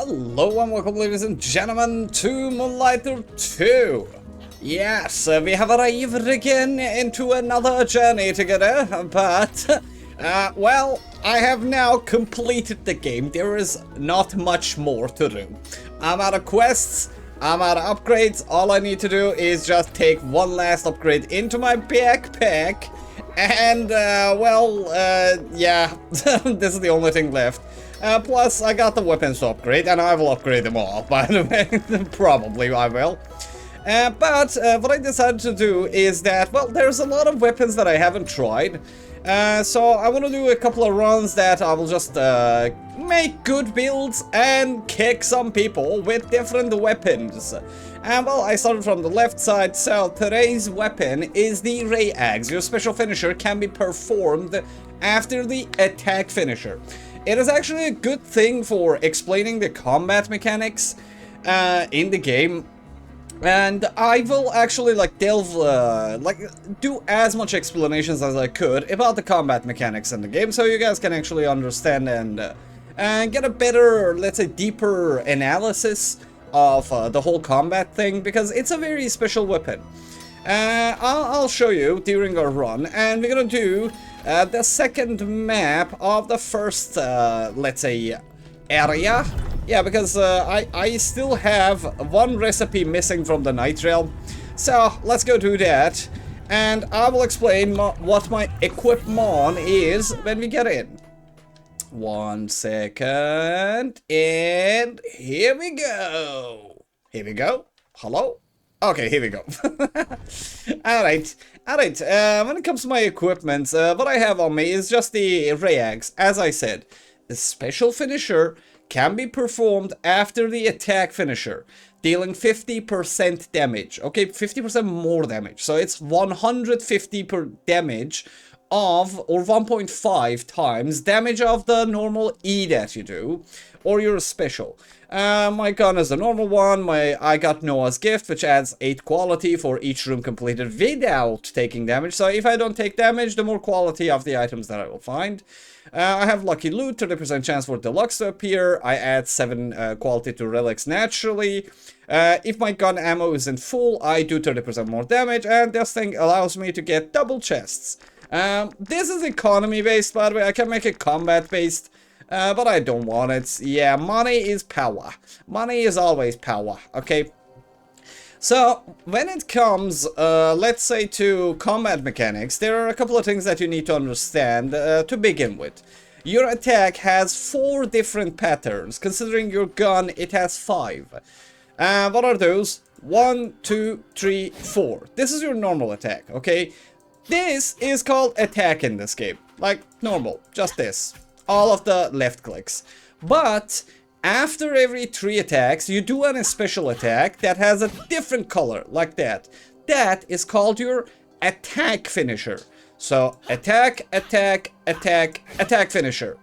Hello and welcome, ladies and gentlemen, to Moonlighter 2. Yes, we have arrived again into another journey together, but, well, I have now completed the game. There is not much more to do. I'm out of quests, I'm out of upgrades. All I need to do is just take one last upgrade into my backpack. And, yeah, this is the only thing left. Plus, I got the weapons to upgrade, and I will upgrade them all, by the way. Probably I will. But what I decided to do is that, well, there's a lot of weapons that I haven't tried. So I want to do a couple of runs that I will just make good builds and kick some people with different weapons. And well, I started from the left side, so today's weapon is the Ray Axe. Your special finisher can be performed after the attack finisher. It is actually a good thing for explaining the combat mechanics in the game. And I will actually do as much explanations as I could about the combat mechanics in the game, so you guys can actually understand and get a better, let's say, deeper analysis of the whole combat thing, because it's a very special weapon. I'll show you during our run, and we're gonna do the second map of the first, let's say, area. Yeah, because I still have one recipe missing from the Night Realm. So let's go do that, and I will explain what my equipment is when we get in. 1 second, and here we go. Here we go. Hello? Okay, here we go. Alright. When it comes to my equipment, what I have on me is just the Ray Axe. As I said, the special finisher can be performed after the attack finisher, dealing 50% damage. Okay, 50% more damage. So it's 150 per damage of, or 1.5 times damage of the normal E that you do, or your special. My gun is the normal one. I got Noah's Gift, which adds 8 quality for each room completed without taking damage. So if I don't take damage, the more quality of the items that I will find. I have Lucky Loot, 30% chance for Deluxe to appear. I add 7 quality to Relics naturally. If my gun ammo isn't full, I do 30% more damage, and this thing allows me to get double chests. This is economy based, by the way. I can make it combat based, but I don't want it. Yeah, money is power. Money is always power, okay? So, when it comes, let's say, to combat mechanics, there are a couple of things that you need to understand to begin with. Your attack has 4 different patterns. Considering your gun, it has 5. What are those? 1, 2, 3, 4. This is your normal attack, okay? This is called attack in this game. Like, normal. Just this. All of the left clicks. But after every 3 attacks, you do a special attack that has a different color, like that. That is called your attack finisher. So, attack, attack, attack, attack finisher.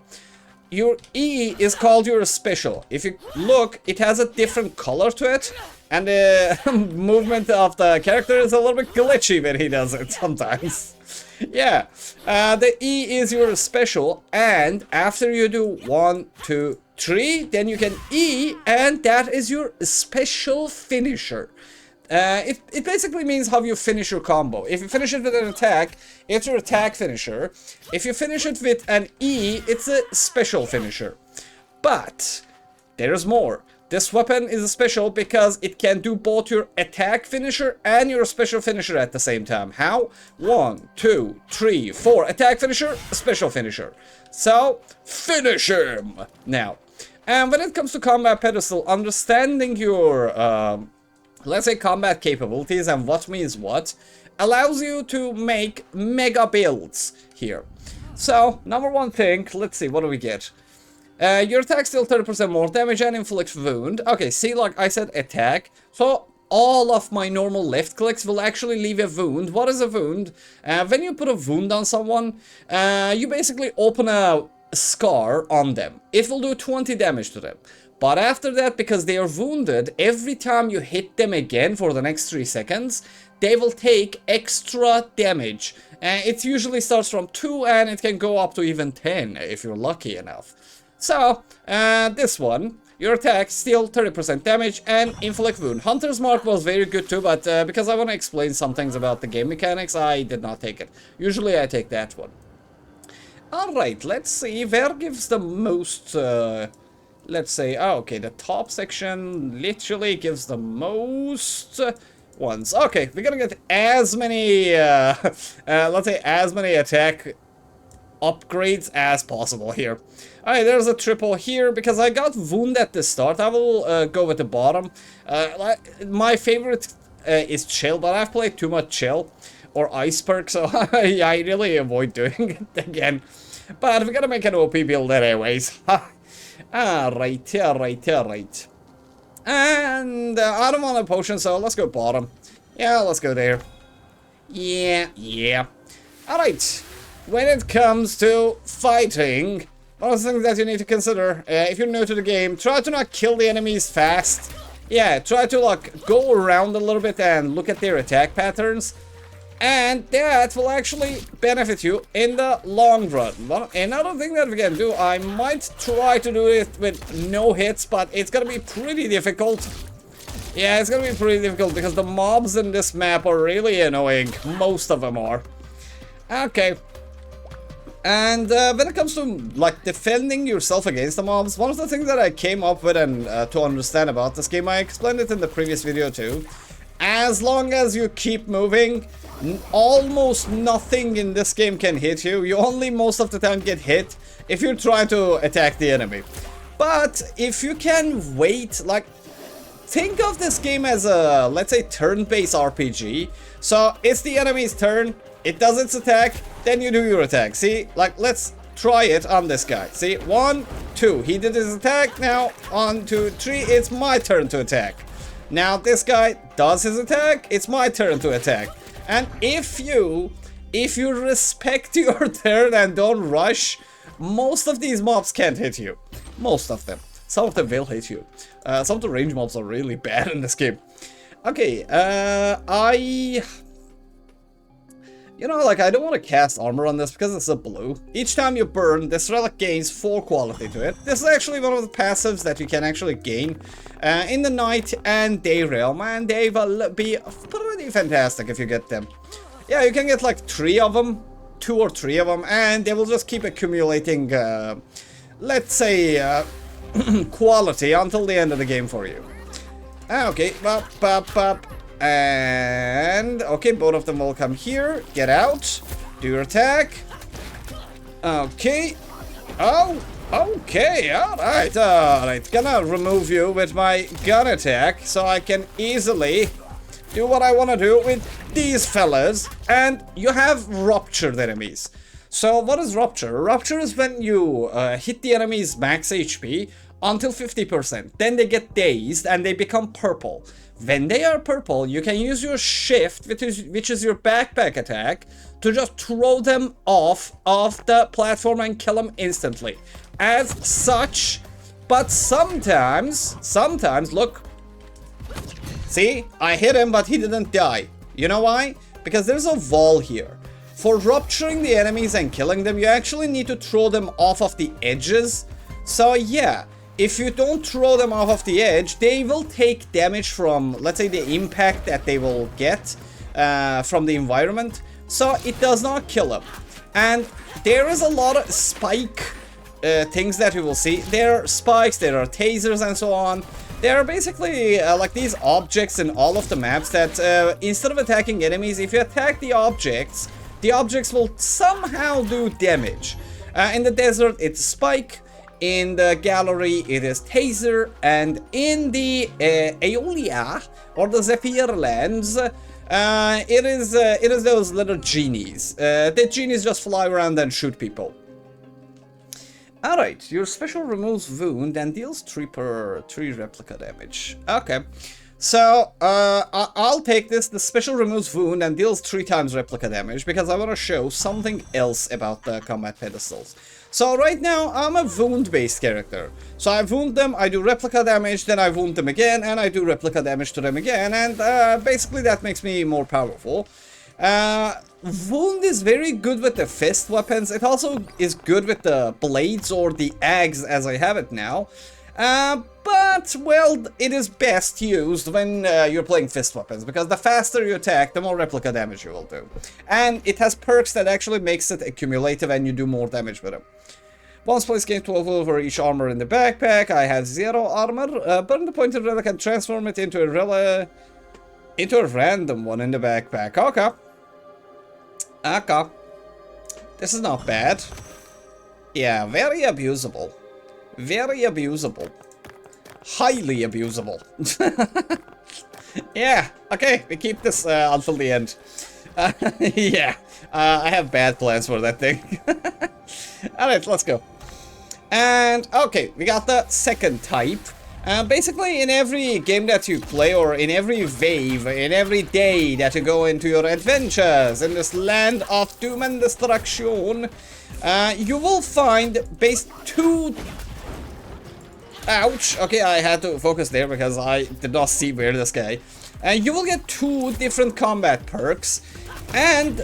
Your E is called your special. If you look, it has a different color to it, and the movement of the character is a little bit glitchy when he does it sometimes. Yeah, the E is your special, and after you do 1, 2, 3, then you can E, and that is your special finisher. It basically means how you finish your combo. If you finish it with an attack, it's your attack finisher. If you finish it with an E, it's a special finisher. But there's more. This weapon is special because it can do both your attack finisher and your special finisher at the same time. How? 1, 2, 3, 4. Attack finisher, special finisher. So, finish him! Now, and when it comes to combat pedestal, understanding your, let's say, combat capabilities and what means what, allows you to make mega builds here. So, number one thing, let's see, what do we get? Your attack still 30% more damage and inflicts wound. Okay, see, like I said, attack. So, all of my normal left clicks will actually leave a wound. What is a wound? When you put a wound on someone, you basically open a scar on them. It will do 20 damage to them. But after that, because they are wounded, every time you hit them again for the next 3 seconds, they will take extra damage. It usually starts from 2 and it can go up to even 10 if you're lucky enough. So, this one, Your attack, steal 30% damage, and inflict wound. Hunter's Mark was very good too, but because I want to explain some things about the game mechanics, I did not take it. Usually I take that one. Alright, let's see, where gives the most, let's say, oh, okay, the top section literally gives the most ones. Okay, we're gonna get as many, let's say, as many attack upgrades as possible here. Alright, there's a triple here, because I got wound at the start. I will go with the bottom. My favorite is chill, but I've played too much chill or ice perk, so I really avoid doing it again. But we're gonna make an OP build anyways. Alright. And I don't want a potion, so let's go bottom. Yeah, let's go there. Yeah. Alright. When it comes to fighting, one of the things that you need to consider, if you're new to the game, try to not kill the enemies fast. Yeah, try to like go around a little bit and look at their attack patterns. And that will actually benefit you in the long run. Another thing that we can do, I might try to do it with no hits, but it's gonna be pretty difficult. Yeah, it's gonna be pretty difficult because the mobs in this map are really annoying. Most of them are. Okay. And when it comes to like defending yourself against the mobs, one of the things that I came up with and to understand about this game, I explained it in the previous video too. As long as you keep moving, almost nothing in this game can hit you. You only most of the time get hit if you're trying to attack the enemy. But if you can wait, like, think of this game as a, let's say, turn-based RPG. So it's the enemy's turn, it does its attack, then you do your attack. See, like, let's try it on this guy. See, 1, 2, he did his attack. Now 1, 2, 3, it's my turn to attack. Now this guy does his attack, it's my turn to attack. And if you respect your turn and don't rush, most of these mobs can't hit you. Most of them. Some of them will hit you. Some of the range mobs are really bad in this game. Okay, you know, like, I don't want to cast armor on this because it's a blue. Each time you burn, this relic gains 4 quality to it. This is actually one of the passives that you can actually gain in the night and day realm, and they will be pretty fantastic if you get them. Yeah, you can get like 3 of them, 2 or 3 of them, and they will just keep accumulating, let's say, quality until the end of the game for you. Okay, and okay, both of them will come here. Get out. Do your attack. Okay. Oh, okay. Alright. Gonna remove you with my gun attack so I can easily do what I want to do with these fellas. And you have ruptured enemies. So what is rupture? Rupture is when you hit the enemy's max HP until 50%. Then they get dazed and they become purple. When they are purple, you can use your shift, which is your backpack attack, to just throw them off of the platform and kill them instantly. As such, but sometimes, look. See, I hit him, but he didn't die. You know why? Because there's a wall here. For rupturing the enemies and killing them, you actually need to throw them off of the edges. So yeah. If you don't throw them off of the edge, they will take damage from, let's say, the impact that they will get from the environment. So it does not kill them. And there is a lot of spike things that you will see. There are spikes, there are tasers and so on. There are basically like these objects in all of the maps that instead of attacking enemies, if you attack the objects will somehow do damage. In the desert, it's spike. In the gallery, it is taser, and in the Aeolia or the Zephyr lands, it is those little genies. The genies just fly around and shoot people. Alright, your special removes wound and deals 3 replica damage. Okay, so I'll take this. The special removes wound and deals 3 times replica damage because I want to show something else about the combat pedestals. So right now, I'm a wound-based character. So I wound them, I do replica damage, then I wound them again, and I do replica damage to them again, and basically that makes me more powerful. Wound is very good with the fist weapons. It also is good with the blades or the axe as I have it now. but, well, it is best used when you're playing fist weapons, because the faster you attack, the more replica damage you will do. And it has perks that actually makes it accumulative and you do more damage with them. Once placed, gain 12 over each armor in the backpack. I have 0 armor. Burn the pointed relic and transform it into a random one in the backpack. Okay. Okay. This is not bad. Yeah, very abusable. Very abusable. Highly abusable. Yeah, okay, we keep this until the end. Yeah, I have bad plans for that thing. Alright, let's go. And, okay, we got the second type. Basically, in every game that you play, or in every wave, in every day that you go into your adventures in this land of doom and destruction, you will find two... Ouch! Okay, I had to focus there because I did not see where this guy. You will get 2 different combat perks, and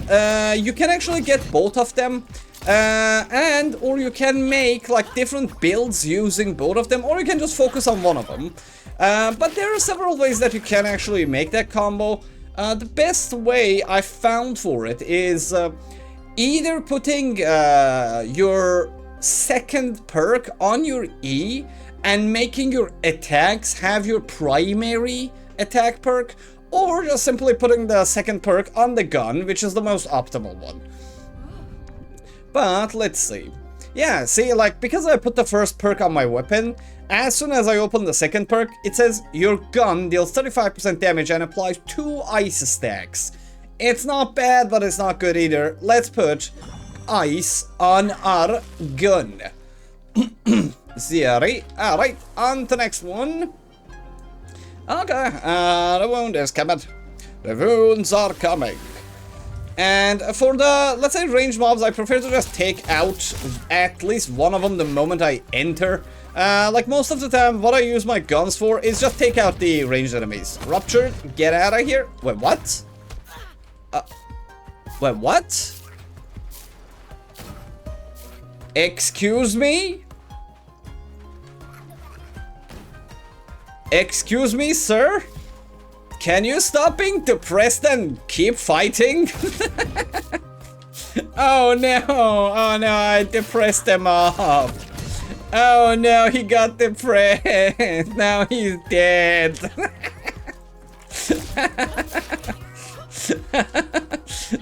you can actually get both of them. Or you can make like different builds using both of them, or you can just focus on one of them. But there are several ways that you can actually make that combo. The best way I found for it is either putting your second perk on your E and making your attacks have your primary attack perk, or just simply putting the second perk on the gun, which is the most optimal one. But let's see. Yeah, see, like, because I put the first perk on my weapon, as soon as I open the second perk, it says your gun deals 35% damage and applies 2 ice stacks. It's not bad, but it's not good either. Let's put ice on our gun. Zeri. Alright, on to the next one. Okay, the wound is coming. The wounds are coming. And for the, let's say, ranged mobs, I prefer to just take out at least one of them the moment I enter. Like most of the time, what I use my guns for is just take out the ranged enemies. Ruptured, get out of here. Wait, what? Wait, what? Excuse me? Excuse me, sir? Can you stop being depressed and keep fighting? Oh no, I depressed him up. Oh no, he got depressed. Now he's dead.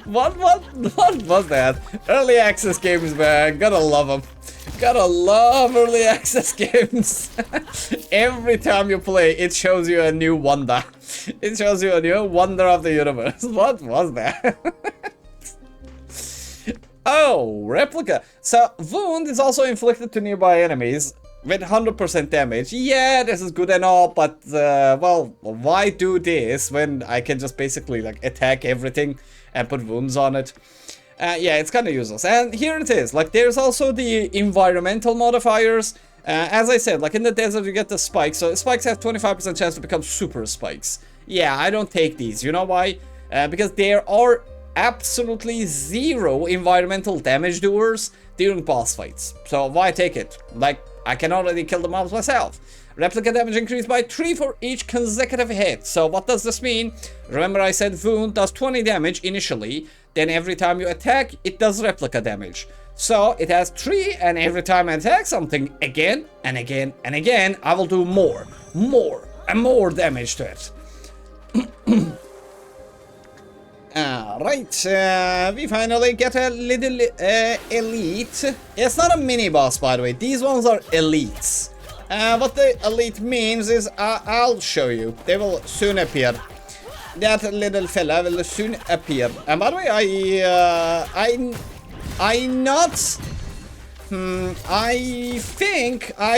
What was that? Early access games, man. Gotta love them. Gotta love early access games. Every time you play, it shows you a new wonder. It shows you a new wonder of the universe. What was that? Oh, replica. So, wound is also inflicted to nearby enemies with 100% damage. Yeah, this is good and all, but, well, why do this when I can just basically, like, attack everything and put wounds on it? Yeah, it's kind of useless. And here it is. Like, there's also the environmental modifiers. As I said, like in the desert you get the spikes. So spikes have 25% chance to become super spikes. Yeah, I don't take these. You know why? Because there are absolutely 0 environmental damage doers during boss fights. So why take it? Like, I can already kill the mobs myself. Replica damage increased by 3 for each consecutive hit. So what does this mean? Remember I said wound does 20 damage initially. Then every time you attack, it does replica damage. So it has 3, and every time I attack something again and again and again, I will do more and more damage to it. Alright, we finally get a little elite. It's not a mini boss, by the way. These ones are elites. What the elite means is, I'll show you. They will soon appear. That little fella will soon appear. And by the way, I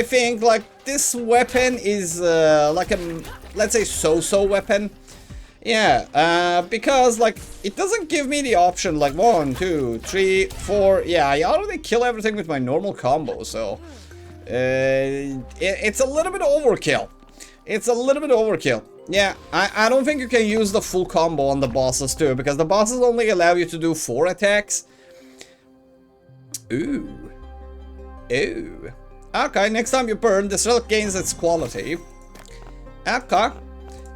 think like this weapon is like a, let's say, so-so weapon. Yeah, because like it doesn't give me the option like 1, 2, 3, 4. Yeah, I already kill everything with my normal combo, so it's a little bit overkill. It's a little bit overkill. Yeah, I don't think you can use the full combo on the bosses too, because the bosses only allow you to do 4 attacks. Ooh. Ooh. Okay, next time you burn, this relic gains its quality. Okay.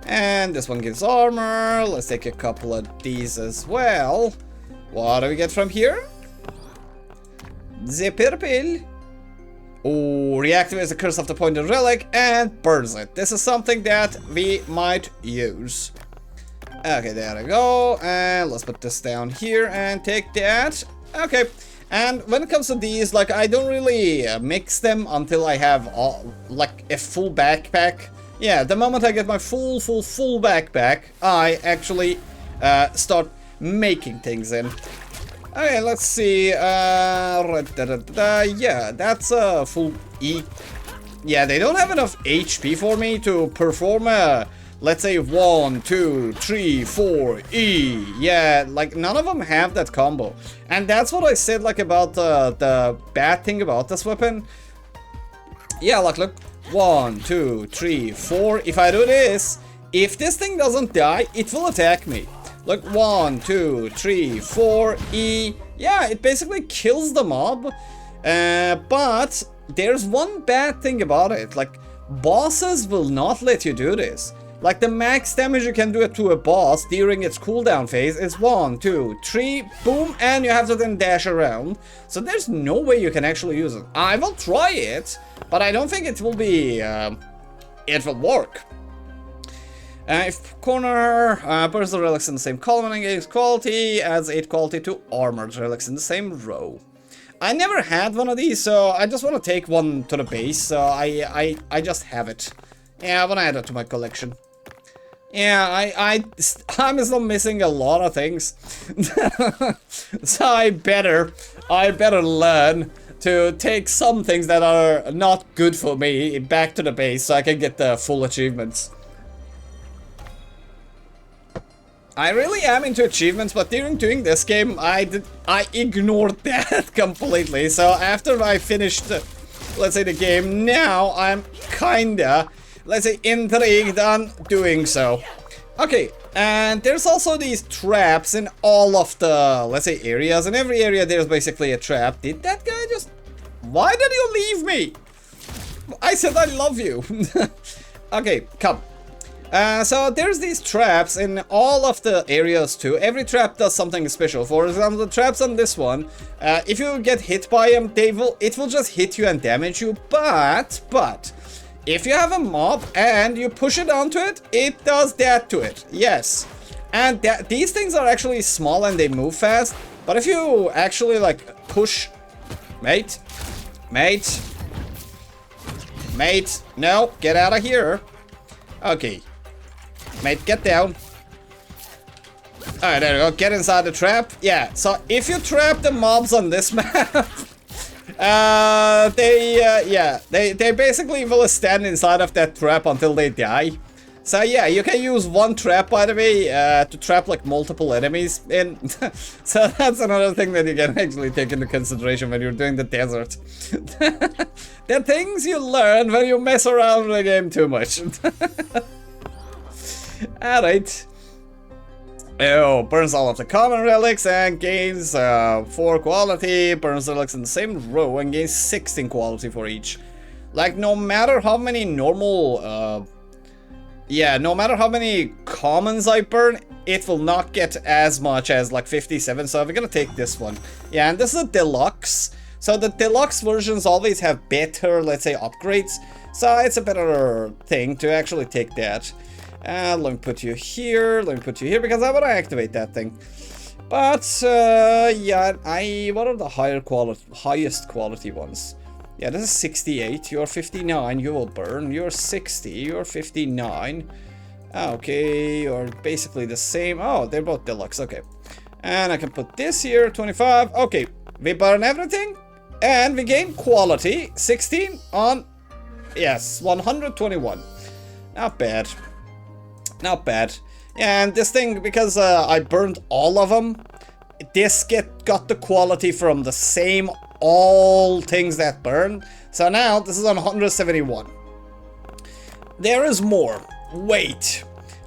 And this one gives armor. Let's take a couple of these as well. What do we get from here? The purple. Oh, reactivates the curse of the pointed relic and burns it. This is something that we might use. Okay, there we go. And let's put this down here and take that. Okay. And when it comes to these, like, I don't really mix them until I have like a full backpack. Yeah, the moment I get my full backpack, I actually start making things in. Okay, let's see. Yeah, that's a full E. Yeah, they don't have enough HP for me to perform a, let's say, 1, 2, 3, 4, E. Yeah, like, none of them have that combo. And that's what I said, like, about the bad thing about this weapon. Yeah, like, look. 1, 2, 3, 4. If I do this, if this thing doesn't die, it will attack me. Look, 1, 2, 3, 4, E. Yeah, it basically kills the mob. But there's one bad thing about it. Like, bosses will not let you do this. Like, the max damage you can do it to a boss during its cooldown phase is 1, 2, 3, boom, and you have to then dash around. So there's no way you can actually use it. I will try it, but I don't think it will be, it will work. If corner, burns the relics in the same column and gains quality, adds 8 quality to armored relics in the same row. I never had one of these, so I just want to take one to the base, so I just have it. Yeah, I want to add it to my collection. Yeah, I'm still missing a lot of things. So I better learn to take some things that are not good for me back to the base so I can get the full achievements. I really am into achievements, but during doing this game, I ignored that completely. So after I finished, let's say, the game, now I'm kinda, let's say, intrigued on doing so. Okay, and there's also these traps in all of the, let's say, areas. In every area there's basically a trap. Did that guy just... Why did you leave me? I said I love you. Okay, come. So there's these traps in all of the areas too. Every trap does something special. For example, the traps on this one, if you get hit by them, it will just hit you and damage you. But if you have a mob and you push it onto it, it does that to it. Yes. And these things are actually small and they move fast. But if you actually, like, push... Mate. No, get out of here. Okay. Mate, get down. Alright, there we go. Get inside the trap. Yeah, so if you trap the mobs on this map... they basically will stand inside of that trap until they die. So yeah, you can use one trap, by the way, to trap like multiple enemies in. So that's another thing that you can actually take into consideration when you're doing the desert. The things you learn when you mess around with the game too much. Alright. Oh, burns all of the common relics and gains 4 quality, burns relics in the same row and gains 16 quality for each. Like, no matter how many normal, no matter how many commons I burn, it will not get as much as like 57, so we're gonna take this one. Yeah, and this is a deluxe, so the deluxe versions always have better, let's say, upgrades, so it's a better thing to actually take that. Let me put you here, because I want to activate that thing. But, yeah, what are the highest quality ones? Yeah, this is 68, you're 59, you will burn, you're 60, you're 59. Okay, you're basically the same. Oh, they're both deluxe, okay. And I can put this here, 25, okay. We burn everything, and we gain quality, 16 on, yes, 121. Not bad. Not bad. And this thing, because I burned all of them, this got the quality from the same all things that burn. So now this is on 171. There is more. Wait.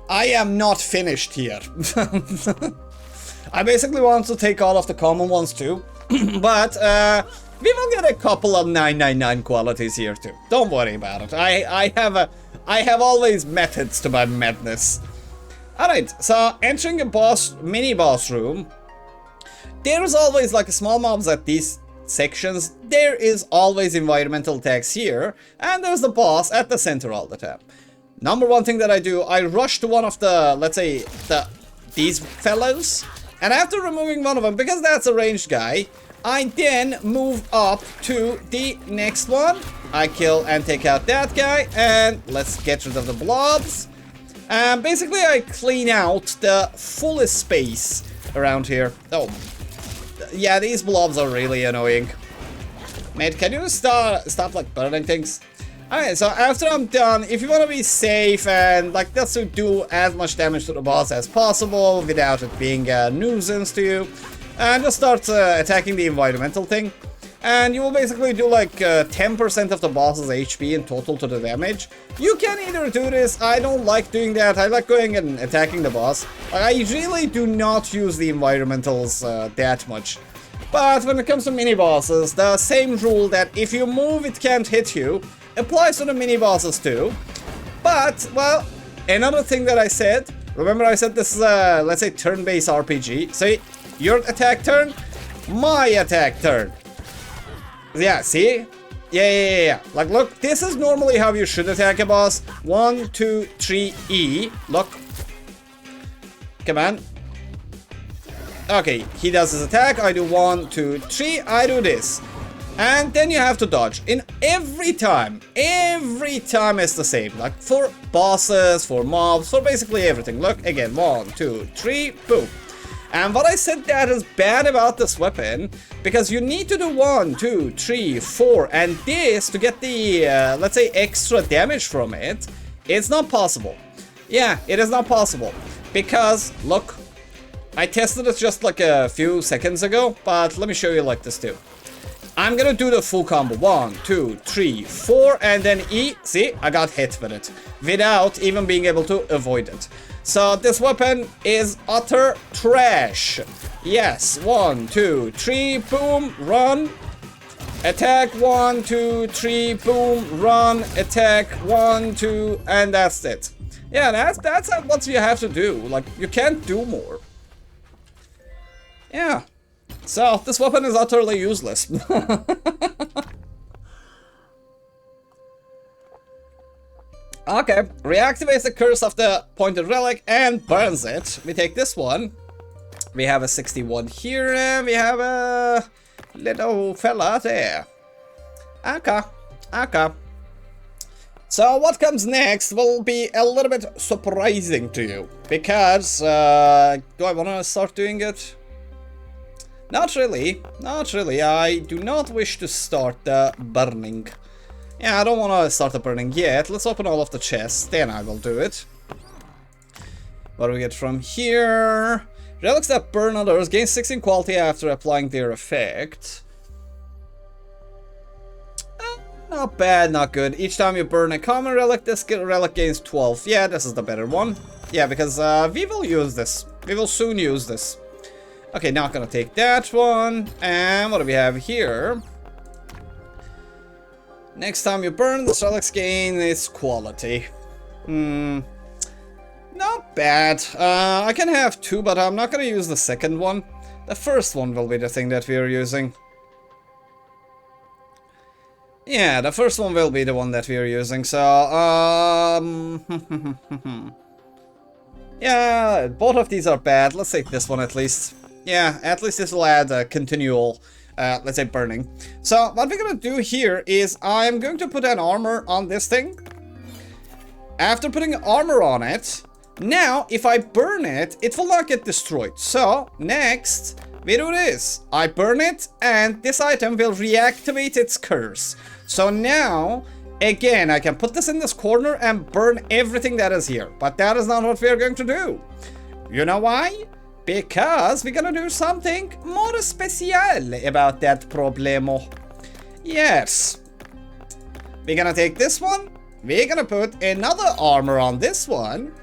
I am not finished here. I basically want to take all of the common ones too. But We will get a couple of 999 qualities here too. Don't worry about it. I have always methods to my madness. Alright, so entering a mini boss room. There's always like small mobs at these sections. There is always environmental attacks here. And there's the boss at the center all the time. Number one thing that I do, I rush to one of the, let's say, these fellows. And after removing one of them, because that's a ranged guy, I then move up to the next one. I kill and take out that guy. And let's get rid of the blobs. And basically I clean out the fullest space around here. Oh, yeah, these blobs are really annoying. Mate, can you stop like burning things? Alright, so after I'm done, if you want to be safe and like just to do as much damage to the boss as possible without it being a nuisance to you, and just start attacking the environmental thing. And you will basically do like 10% of the boss's HP in total to the damage. You can either do this, I don't like doing that, I like going and attacking the boss. I really do not use the environmentals that much. But when it comes to mini-bosses, the same rule that if you move it can't hit you, applies to the mini-bosses too. But, well, another thing that I said, remember I said this is a, let's say, turn-based RPG. So, your attack turn, my attack turn. Yeah, see? Yeah. Like, look, this is normally how you should attack a boss. 1, 2, 3, E. Look. Come on. Okay, he does his attack. I do 1, 2, 3. I do this. And then you have to dodge. In every time it's the same. Like, for bosses, for mobs, for basically everything. Look, again, 1, 2, 3, boom. And what I said that is bad about this weapon, because you need to do 1, 2, 3, 4, and this to get the, let's say, extra damage from it, it's not possible. Yeah, it is not possible. Because, look, I tested it just like a few seconds ago, but let me show you like this too. I'm gonna do the full combo. 1, 2, 3, 4, and then E. See, I got hit with it without even being able to avoid it. So this weapon is utter trash. Yes, 1, 2, 3, boom, run. Attack, 1, 2, 3, boom, run. Attack, 1, 2, and that's it. Yeah, that's what you have to do. Like, you can't do more. Yeah. So, this weapon is utterly useless. Okay, reactivates the curse of the pointed relic and burns it. We take this one. We have a 61 here, and we have a little fella there. Okay. So what comes next will be a little bit surprising to you. Because, do I want to start doing it? Not really. I do not wish to start the burning. Yeah, I don't want to start the burning yet. Let's open all of the chests, then I will do it. What do we get from here? Relics that burn others gain 16 quality after applying their effect. Not bad, not good. Each time you burn a common relic, this relic gains 12. Yeah, this is the better one. Yeah, because we will use this. We will soon use this. Okay, not gonna take that one. And what do we have here? Next time you burn, the relics gain its quality. Not bad. I can have two, but I'm not gonna use the second one. The first one will be the thing that we are using. Yeah, the first one will be the one that we are using, so, yeah, both of these are bad. Let's take this one at least. Yeah, at least this will add a continual, let's say, burning. So, what we're gonna do here is I'm going to put an armor on this thing. After putting armor on it, now, if I burn it, it will not get destroyed. So, next, we do this. I burn it, and this item will reactivate its curse. So now, again, I can put this in this corner and burn everything that is here. But that is not what we are going to do. You know why? Because we're gonna do something more special about that problemo. Yes. We're gonna take this one. We're gonna put another armor on this one.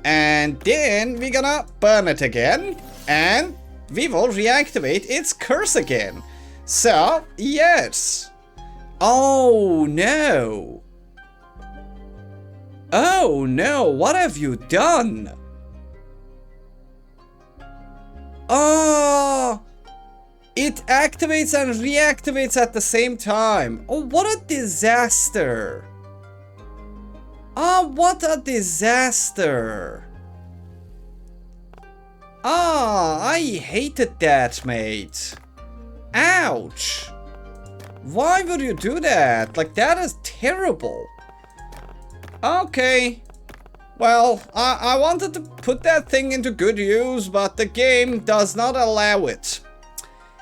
And then we're gonna burn it again. And we will reactivate its curse again. So, yes. Oh no. Oh no, what have you done? Oh, it activates and reactivates at the same time. Oh, what a disaster. Oh, what a disaster. Ah, I hated that, mate. Ouch. Why would you do that? Like, that is terrible. Okay. Well, I wanted to put that thing into good use, but the game does not allow it.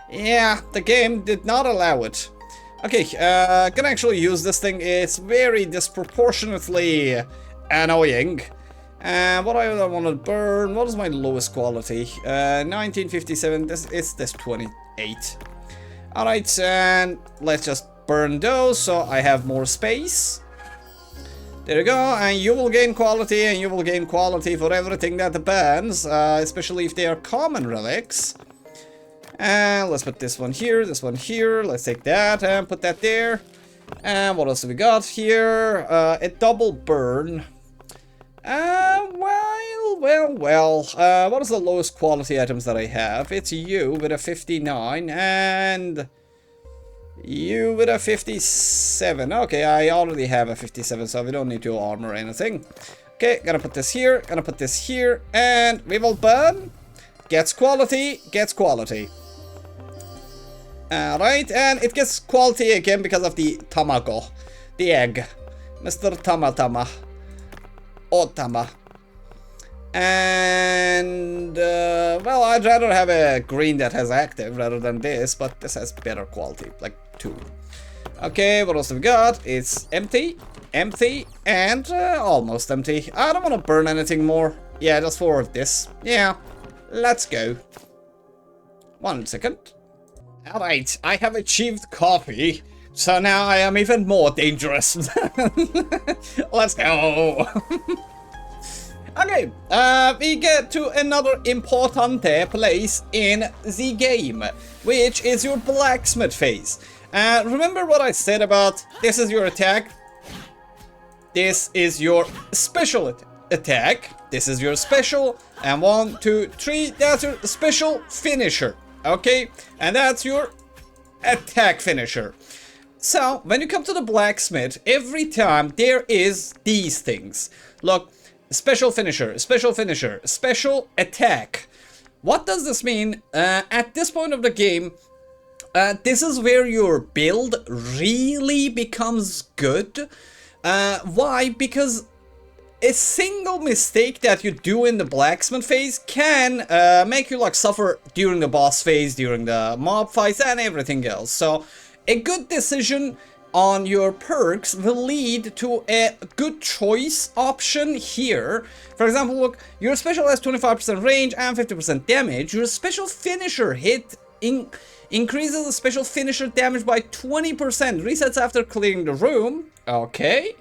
Yeah, the game did not allow it. Okay, can actually use this thing. It's very disproportionately annoying. What I want to burn, what is my lowest quality? 1957, it's this 28. Alright, and let's just burn those so I have more space. There you go, and you will gain quality, and you will gain quality for everything that burns, especially if they are common relics. And let's put this one here, let's take that and put that there. And what else have we got here? A double burn. Well, what is the lowest quality items that I have? It's you with a 59 and you with a 57. Okay, I already have a 57, so we don't need to armor anything. Okay, gonna put this here, and we will burn. Gets quality, Alright, and it gets quality again because of the tamago, the egg. Mr. Tama. Otama. And, well, I'd rather have a green that has active rather than this, but this has better quality, like 2. Okay, what else have we got? It's empty, and almost empty. I don't want to burn anything more. Yeah, just for this. Yeah, let's go. 1 second. Alright, I have achieved coffee, so now I am even more dangerous. Let's go. Okay, we get to another important place in the game, which is your blacksmith phase. Remember what I said about this is your attack, this is your special attack, this is your special, and 1, 2, 3, that's your special finisher. Okay, and that's your attack finisher. So, when you come to the blacksmith, every time there is these things. Look, special finisher, special attack. What does this mean? At this point of the game, this is where your build really becomes good. Why? Because a single mistake that you do in the blacksmith phase can make you like suffer during the boss phase, during the mob fights, and everything else. So a good decision on your perks will lead to a good choice option here. For example, look, your special has 25% range and 50% damage. Your special finisher hit increases the special finisher damage by 20%. Resets after clearing the room. Okay.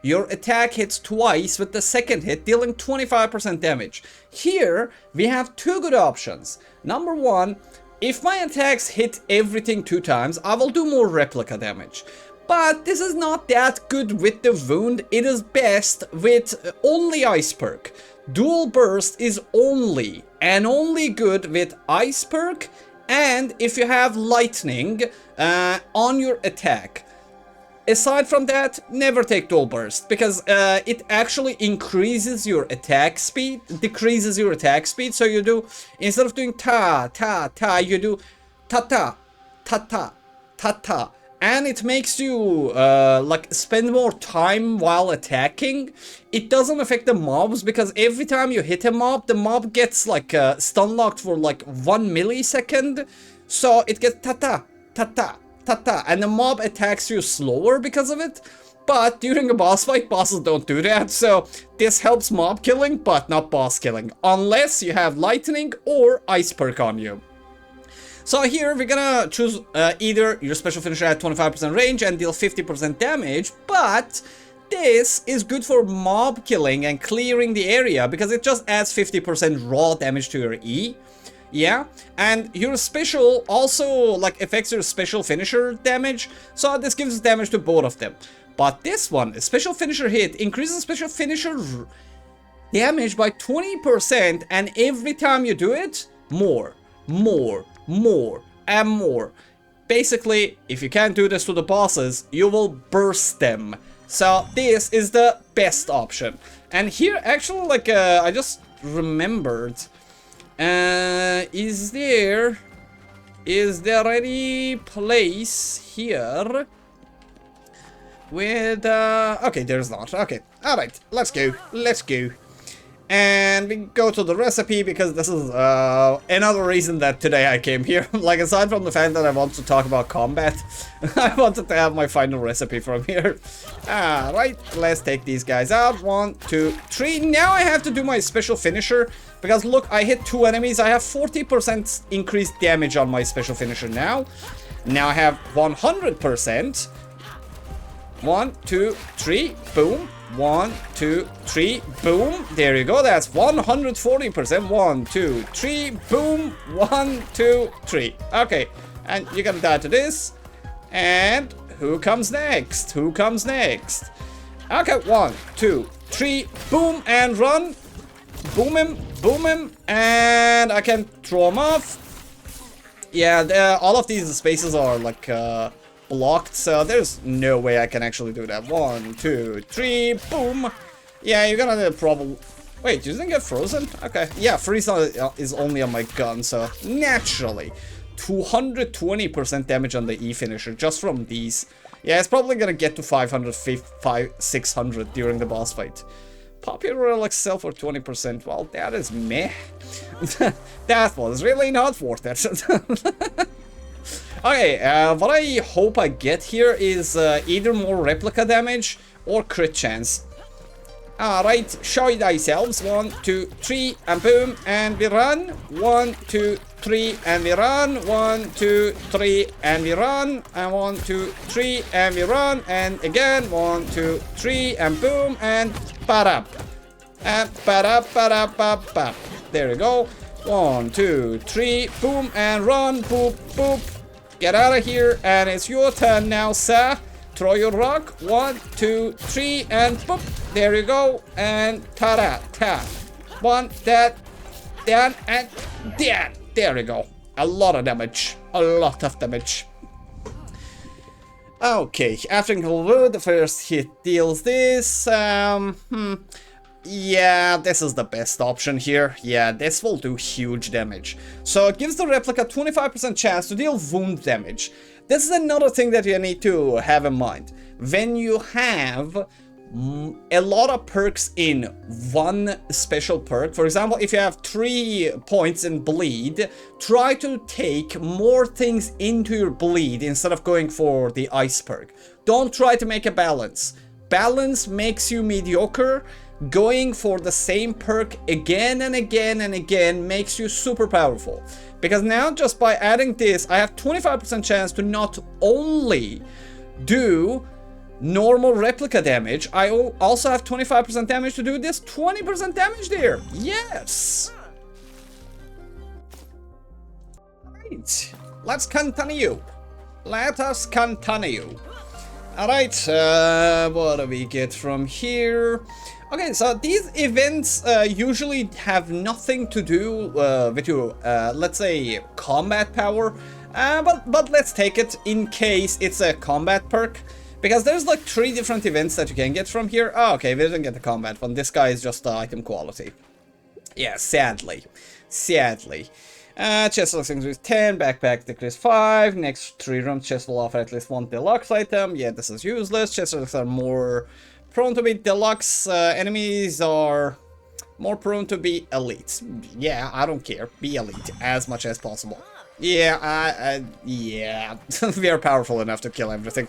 Your attack hits twice with the second hit, dealing 25% damage. Here, we have 2 good options. Number 1, if my attacks hit everything 2 times, I will do more replica damage. But this is not that good with the wound. It is best with only ice perk. Dual burst is only good with ice perk, and if you have lightning on your attack. Aside from that, never take dual burst, because it actually increases your attack speed, decreases your attack speed. So you do, instead of doing ta, you do ta, and it makes you like spend more time while attacking. It doesn't affect the mobs, because every time you hit a mob, the mob gets like stun locked for like 1 millisecond. So it gets ta, and the mob attacks you slower because of it. But during a boss fight, bosses don't do that, so this helps mob killing, but not boss killing, unless you have lightning or ice perk on you. So here we're gonna choose either your special finisher at 25% range and deal 50% damage, but this is good for mob killing and clearing the area, because it just adds 50% raw damage to your E. Yeah, and your special also like affects your special finisher damage, so this gives damage to both of them. But this one, a special finisher hit, increases special finisher damage by 20%, and every time you do it, more, and more. Basically, if you can't do this to the bosses, you will burst them. So this is the best option. And here, actually, like, I just remembered, is there any place here with, okay, there's not. Okay, alright, let's go. And we go to the recipe, because this is another reason that today I came here. Like, aside from the fact that I want to talk about combat, I wanted to have my final recipe from here. Alright, let's take these guys out. 1, 2, 3. Now I have to do my special finisher, because look, I hit 2 enemies. I have 40% increased damage on my special finisher now. Now I have 100%. 1, 2, 3, boom. 1, 2, 3, boom. There you go. That's 140%. 1, 2, 3, boom. 1, 2, 3. Okay, and you're gonna die to this. And who comes next? Okay, 1, 2, 3, boom, and run. Boom him, and I can throw him off. Yeah, all of these spaces are like blocked, so there's no way I can actually do that. 1, 2, 3, boom. Yeah, you're gonna probably... Wait, you didn't get frozen? Okay, yeah, freeze is only on my gun, so naturally 220% damage on the E finisher just from these. Yeah, it's probably gonna get to 500, 600 during the boss fight. Popular Relics sell for 20%. Well, that is meh. That was really not worth it. Okay, what I hope I get here is either more replica damage or crit chance. Alright, show thyself. 1, 2, 3, and boom, and we run. 1, 2, 3, and we run. 1, 2, 3, and we run. And 1, 2, 3, and we run. And again, 1, 2, 3, and boom, and ba-da. And ba-da. There you go. 1, 2, 3, boom, and run. Boop, boop. Get out of here, and it's your turn now, sir. Throw your rock. 1, 2, 3, and boop. There you go. And ta-da, ta. 1, that, down, and down. There you go. A lot of damage. Okay, after Wood, the first hit deals this. Yeah, this is the best option here. Yeah, this will do huge damage. So it gives the replica 25% chance to deal wound damage. This is another thing that you need to have in mind. When you have a lot of perks in one special perk, for example, if you have 3 points in bleed, try to take more things into your bleed instead of going for the ice perk. Don't try to make a balance. Balance makes you mediocre. Going for the same perk again and again and again makes you super powerful. Because now, just by adding this, I have 25% chance to not only do normal replica damage, I also have 25% damage to do this 20% damage there. Yes! Alright, let's continue. Let us continue. Alright, what do we get from here? Okay, so these events usually have nothing to do with your, let's say, combat power, but let's take it in case it's a combat perk, because there's like 3 different events that you can get from here. Oh, okay, we didn't get the combat one. This guy is just item quality. Yeah, sadly. Chest looks increase 10, backpack decrease 5, next 3 rooms chest will offer at least 1 deluxe item. Yeah, this is useless. Chest looks are more prone to be deluxe, enemies are more prone to be elite. Yeah, I don't care. Be elite as much as possible. Yeah, yeah. We are powerful enough to kill everything.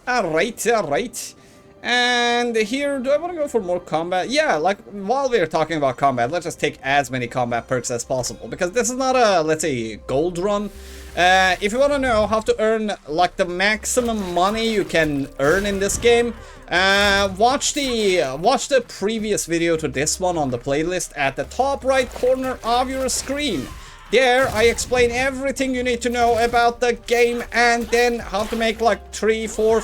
Alright. And here, do I want to go for more combat? Yeah, like, while we're talking about combat, let's just take as many combat perks as possible. Because this is not a, let's say, gold run. If you want to know how to earn, like, the maximum money you can earn in this game, watch the previous video to this one on the playlist at the top right corner of your screen. There, I explain everything you need to know about the game and then how to make like 3, 4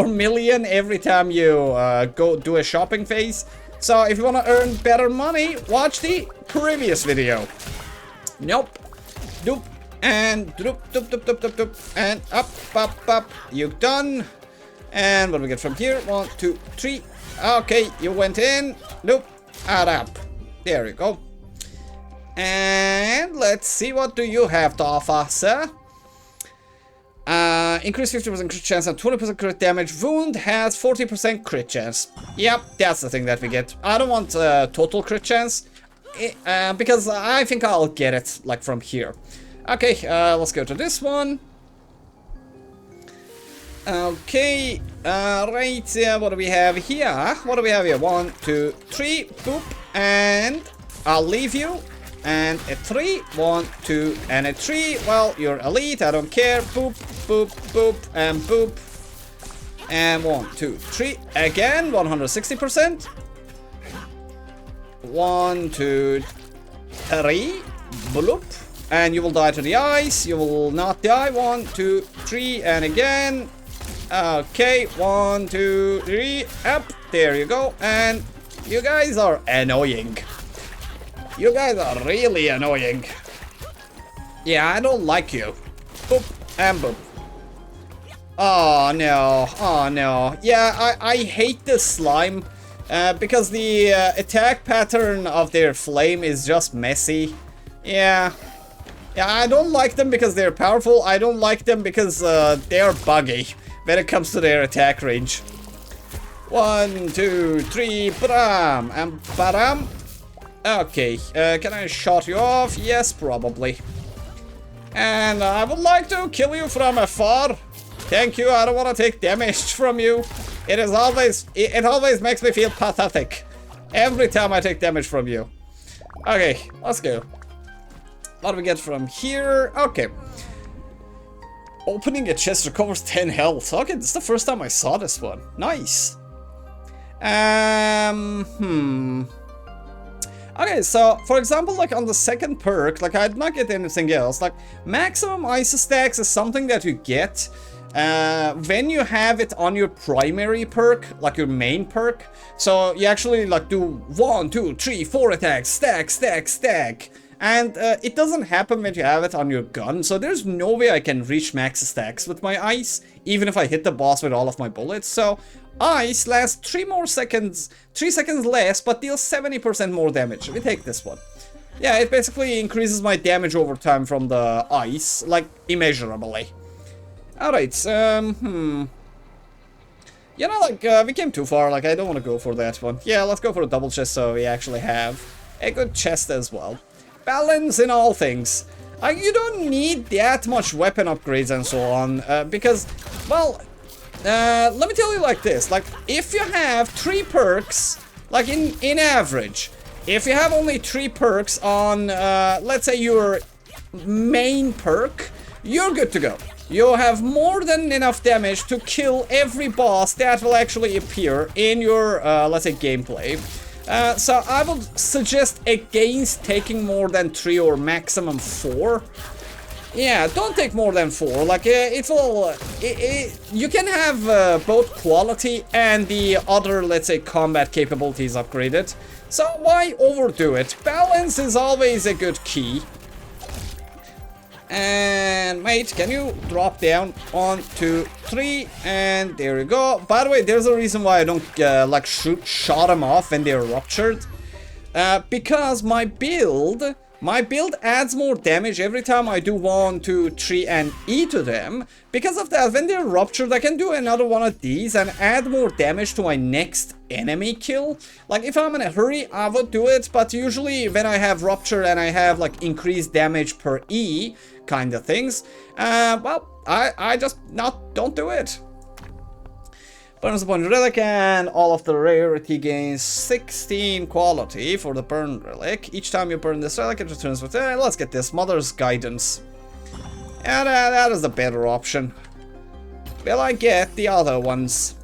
million every time you go do a shopping phase. So if you want to earn better money, watch the previous video. Nope. Doop. And doop, doop, doop, doop, doop, doop. And up, up, up. You done. And what do we get from here? 1, 2, 3. Okay, you went in. Nope. Add up. There you go. And let's see, what do you have to offer, sir? Increase 50% crit chance and 20% crit damage. Wound has 40% crit chance. Yep, that's the thing that we get. I don't want total crit chance, because I think I'll get it like from here. Okay, let's go to this one. Okay, right, what do we have here? What do we have here? 1, 2, 3, boop, and I'll leave you. And a 3, 1, 2, and a 3. Well, you're elite, I don't care. Boop, boop, boop, and boop. And 1, 2, 3. Again, 160%. 1, 2, 3. Bloop. And you will die to the ice. You will not die. 1, 2, 3. And again. Okay, 1, 2, 3. Up. There you go. And you guys are annoying. You guys are really annoying. Yeah, I don't like you. Boop and boop. Oh no, oh no. Yeah, I hate the slime. Because the attack pattern of their flame is just messy. Yeah. Yeah, I don't like them because they're powerful. I don't like them because they're buggy when it comes to their attack range. 1, 2, 3, bram, and bram. Okay, can I shot you off? Yes, probably. And I would like to kill you from afar. Thank you, I don't want to take damage from you. It always makes me feel pathetic. Every time I take damage from you. Okay, let's go. What do we get from here? Okay. Opening a chest recovers 10 health. Okay, this is the first time I saw this one. Nice. Okay, so for example, like on the second perk, like I did not get anything else. Like maximum ice stacks is something that you get when you have it on your primary perk, like your main perk. So you actually like do 1, 2, 3, 4 attacks, stack, stack, stack. And it doesn't happen when you have it on your gun, so there's no way I can reach max stacks with my ice, even if I hit the boss with all of my bullets. So ice lasts 3 seconds less, but deals 70% more damage. We take this one. Yeah, it basically increases my damage over time from the ice, like, immeasurably. Alright, You know, like, we came too far, like, I don't want to go for that one. Yeah, let's go for a double chest so we actually have a good chest as well. Balance in all things. You don't need that much weapon upgrades and so on, because, well, let me tell you like this. Like, if you have 3 perks, like in average, if you have only 3 perks on, let's say your main perk, you're good to go. You have more than enough damage to kill every boss that will actually appear in your, let's say, gameplay. So I would suggest against taking more than 3 or maximum 4. Yeah, don't take more than 4. Like, it's all... you can have both quality and the other, let's say, combat capabilities upgraded. So why overdo it? Balance is always a good key. And mate, can you drop down? 1, 2, 3, and there you go. By the way, there's a reason why I don't like shot them off when they're ruptured. Because my build adds more damage every time I do 1, 2, 3, and E to them. Because of that, when they're ruptured, I can do another one of these and add more damage to my next enemy kill. Like, if I'm in a hurry, I would do it, but usually when I have rupture and I have, like, increased damage per E kind of things, well, I just don't do it. Burns upon Relic, and all of the rarity gains 16 quality for the burn relic. Each time you burn this relic, it returns with... let's get this. Mother's Guidance. And that is the better option. Will I get the other ones?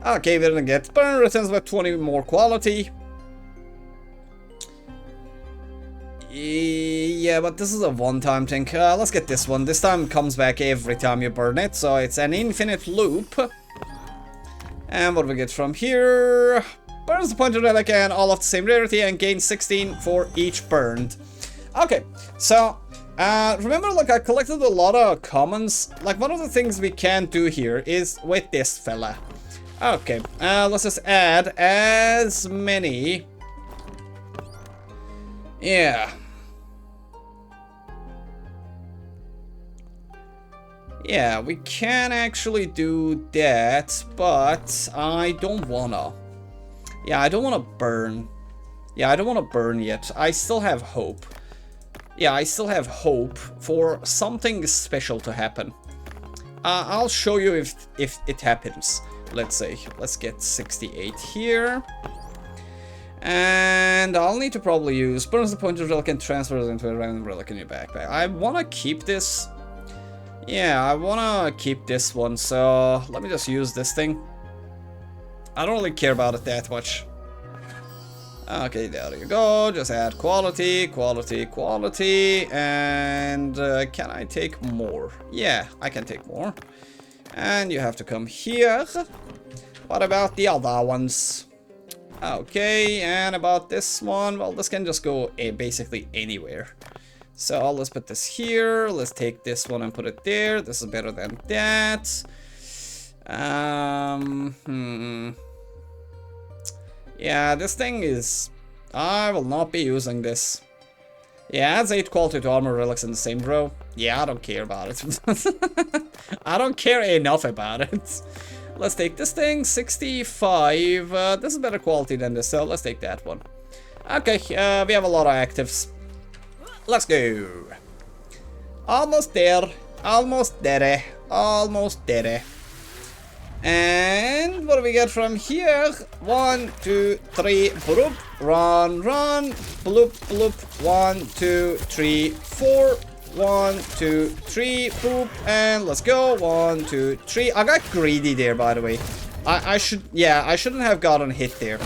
Okay, we didn't get... Burn returns with 20 more quality. Yeah, but this is a one-time thing. Let's get this one. This time comes back every time you burn it, so it's an infinite loop. And what do we get from here? Burns the pointer relic and all of the same rarity and gains 16 for each burned. Okay, so remember, like, I collected a lot of commons. Like, one of the things we can do here is with this fella. Okay, let's just add as many. Yeah. Yeah, we can actually do that, but I don't wanna. Yeah, I don't wanna burn. Yeah, I don't wanna burn yet. I still have hope. Yeah, I still have hope for something special to happen. I'll show you if it happens. Let's say, let's get 68 here. And I'll need to probably use burns the pointer relic and transfers into a random relic in your backpack. I wanna keep this. Yeah, I wanna keep this one, so let me just use this thing. I don't really care about it that much. Okay, there you go. Just add quality, quality, quality, and can I take more? Yeah, I can take more. And you have to come here. What about the other ones? Okay, and about this one, well, this can just go basically anywhere. So let's put this here. Let's take this one and put it there. This is better than that. Yeah, this thing is... I will not be using this. Yeah, adds 8 quality to armor relics in the same row. Yeah, I don't care about it. I don't care enough about it. Let's take this thing, 65. This is better quality than this, so let's take that one. Okay, we have a lot of actives. Let's go. Almost there. Almost there. Almost there. And what do we get from here? 1, 2, 3, bloop, run, run, bloop, bloop, 1, 2, 3, 4, 1, 2, 3, boop, and let's go, 1, 2, 3. I got greedy there, by the way. I shouldn't have gotten hit there.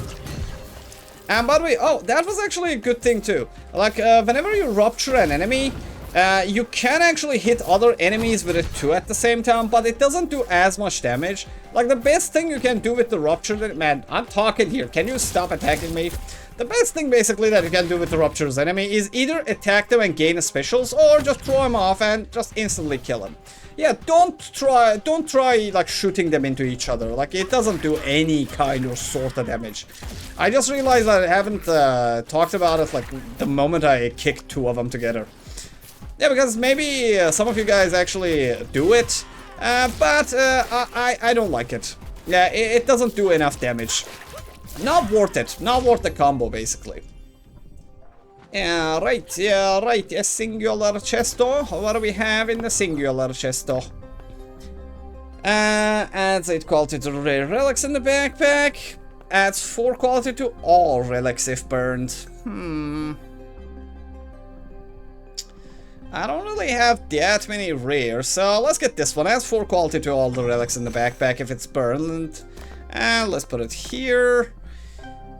And by the way, oh, that was actually a good thing too. Like, whenever you rupture an enemy, you can actually hit other enemies with it too at the same time, but it doesn't do as much damage. Like, the best thing you can do with the rupture... Man, I'm talking here. Can you stop attacking me? The best thing, basically, that you can do with the rupture's enemy is either attack them and gain specials, or just throw him off and just instantly kill him. Yeah, don't try, like, shooting them into each other. Like, it doesn't do any kind of sort of damage. I just realized I haven't talked about it, like, the moment I kicked 2 of them together. Yeah, because maybe some of you guys actually do it, but I don't like it. Yeah, it doesn't do enough damage. Not worth it. Not worth the combo, basically. Yeah, right. Yeah, right. A singular chesto. What do we have in the singular chesto? Adds 8 quality to rare relics in the backpack. Adds 4 quality to all relics if burned. I don't really have that many rares, so let's get this one. Adds 4 quality to all the relics in the backpack if it's burned. And let's put it here.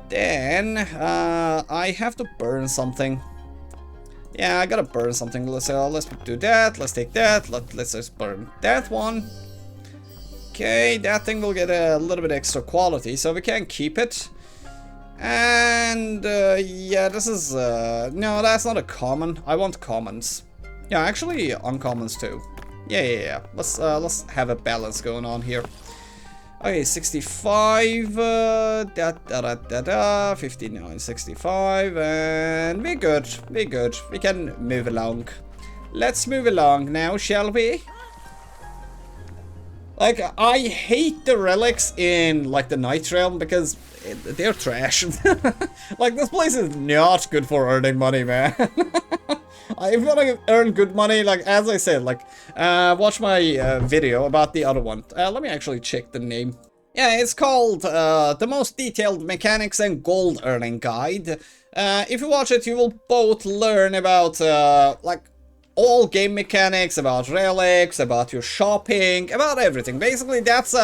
Then, I have to burn something. Yeah, I gotta burn something. Let's do that. Let's take that. Let's just burn that one. Okay, that thing will get a little bit extra quality, so we can keep it. And, yeah, this is, no, that's not a common. I want commons. Yeah, actually, uncommons too. Yeah. Let's have a balance going on here. Okay, 65, 59, 65, and we're good, we can move along. Let's move along now, shall we? Like, I hate the relics in, like, the Night Realm because they're trash. Like, this place is not good for earning money, man. If you want to earn good money, like, as I said, like, watch my video about the other one. Let me actually check the name. Yeah, it's called The Most Detailed Mechanics and Gold Earning Guide. If you watch it, you will both learn about, like, all game mechanics, about relics, about your shopping, about everything. Basically, that's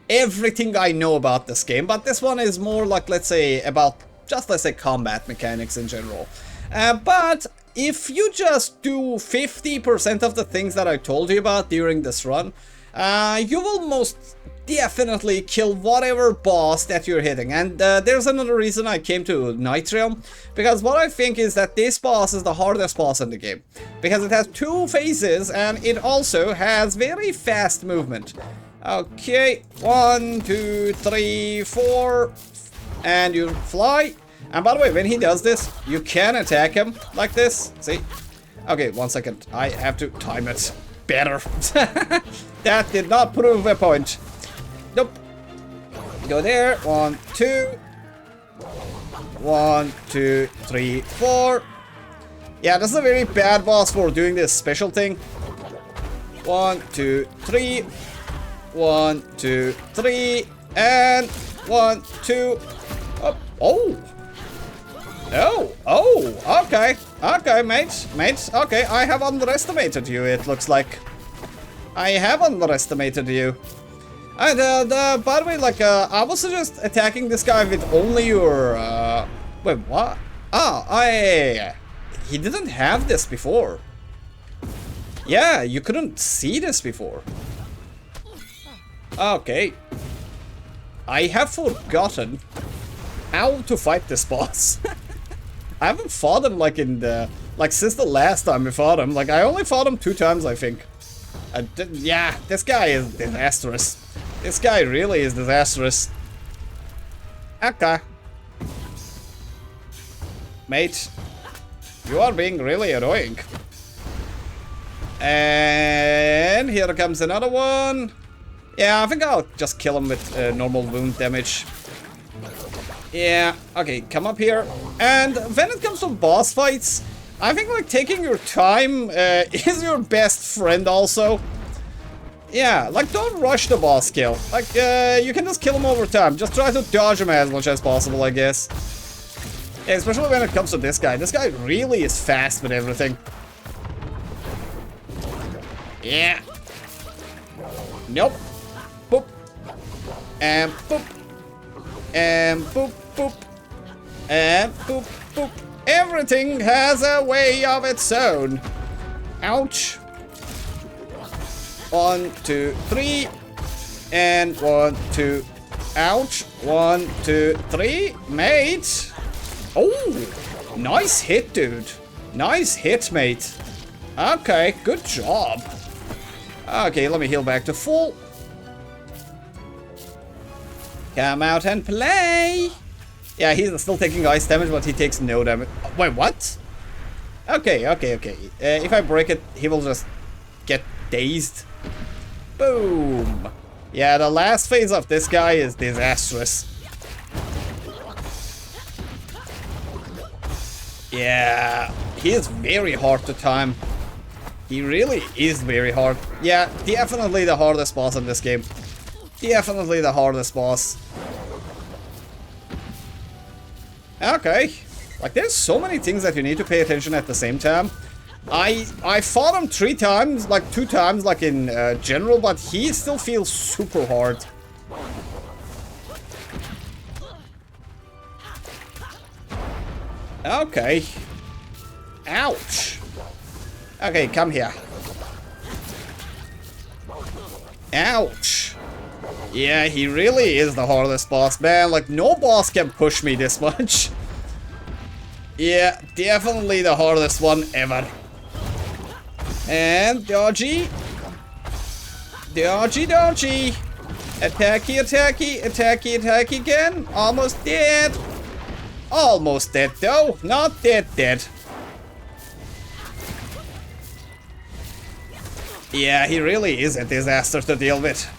everything I know about this game, but this one is more like, let's say, about just, let's say, combat mechanics in general. But if you just do 50% of the things that I told you about during this run, you will most definitely kill whatever boss that you're hitting. And there's another reason I came to Nitrium, because what I think is that this boss is the hardest boss in the game, because it has 2 phases and it also has very fast movement. Okay, 1, 2, 3, 4, and you fly. And by the way, when he does this, you can attack him like this. See? Okay, 1 second. I have to time it better. That did not prove a point. Nope. Go there. 1, 2. 1, 2, 3, 4. Yeah, this is a very bad boss for doing this special thing. 1, 2, 3. 1, 2, 3. And 1, 2. Oh. Oh. Oh, okay. Okay, mate. Okay, I have underestimated you, it looks like. I have underestimated you. And, by the way, like, I was just attacking this guy with only your, wait, what? Ah, he didn't have this before. Yeah, you couldn't see this before. Okay. I have forgotten how to fight this boss. I haven't fought him like since the last time we fought him. Like, I only fought him 2 times, I think. Yeah, this guy is disastrous. This guy really is disastrous. Okay. Mate, you are being really annoying. And here comes another one. Yeah, I think I'll just kill him with normal wound damage. Yeah, okay, come up here. And when it comes to boss fights, I think like taking your time is your best friend also. Yeah, like don't rush the boss kill. Like you can just kill him over time. Just try to dodge him as much as possible, I guess. Yeah, especially when it comes to this guy. This guy really is fast with everything. Yeah. Nope. Boop. And boop. And boop, boop. And boop, boop. Everything has a way of its own. Ouch. 1, 2, 3. And 1, 2. Ouch. 1, 2, 3. Mate. Oh, nice hit, dude. Nice hit, mate. Okay, good job. Okay, let me heal back to full. Come out and play. Yeah, he's still taking ice damage, but he takes no damage. Wait, what? Okay. If I break it, he will just get dazed. Boom. Yeah, the last phase of this guy is disastrous. Yeah, he is very hard to time. He really is very hard. Yeah, definitely the hardest boss in this game. Definitely the hardest boss. Okay. Like, there's so many things that you need to pay attention at the same time. I fought him 3 times, like 2 times, like in general, but he still feels super hard. Okay. Ouch. Okay, come here. Ouch. Yeah, he really is the hardest boss, man. Like, no boss can push me this much. Yeah, definitely the hardest one ever. And dodgy. Dodgy, dodgy. Attacky, attacky, attacky, attack again. Almost dead. Almost dead, though. Not dead, dead. Yeah, he really is a disaster to deal with.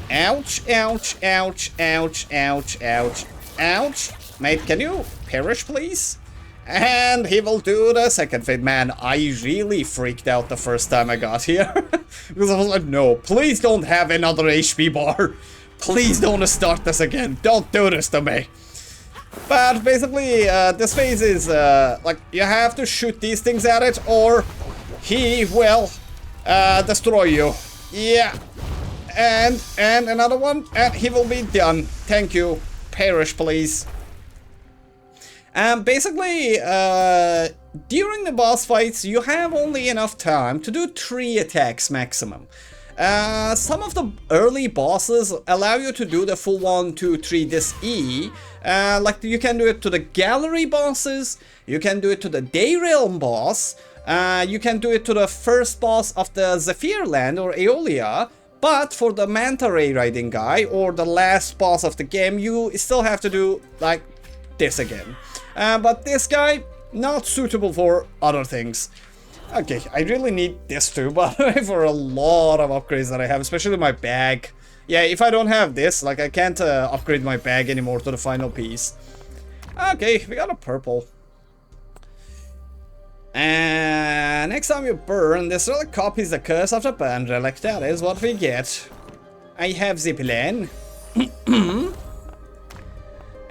Ouch, ouch, ouch, ouch, ouch, ouch, ouch. Mate, can you perish, please? And he will do the second fate. Man, I really freaked out the first time I got here. Because I was like, no, please don't have another HP bar. Please don't start this again. Don't do this to me. But basically, this phase is, like, you have to shoot these things at it, or he will destroy you. Yeah. And another one, and he will be done. Thank you. Perish, please. And basically, during the boss fights, you have only enough time to do 3 attacks maximum. Some of the early bosses allow you to do the full 1, 2, 3, this E. Like you can do it to the gallery bosses, you can do it to the Day Realm boss, you can do it to the first boss of the Zephyrland or Aeolia. But for the Manta Ray Riding guy or the last boss of the game, you still have to do like this again. But this guy, not suitable for other things. Okay, I really need this too, by the way, for a lot of upgrades that I have, especially my bag. Yeah, if I don't have this, like I can't upgrade my bag anymore to the final piece. Okay, we got a purple. And next time you burn, this relic copies the curse of the burned relic. That is what we get. I have the plan.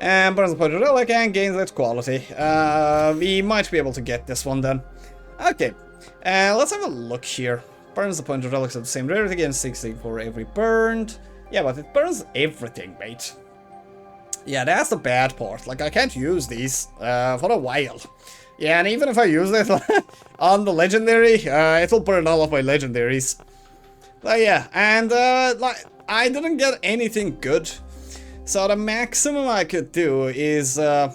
And burns the point of relic and gains its quality. We might be able to get this one then. Okay, let's have a look here. Burns the point of relics of the same rarity, again 16 for every burned. Yeah, but it burns everything, mate. Yeah, that's the bad part. Like, I can't use these for a while. Yeah, and even if I use it on the legendary, it'll burn all of my legendaries. But yeah, and like, I didn't get anything good. So the maximum I could do is, yeah,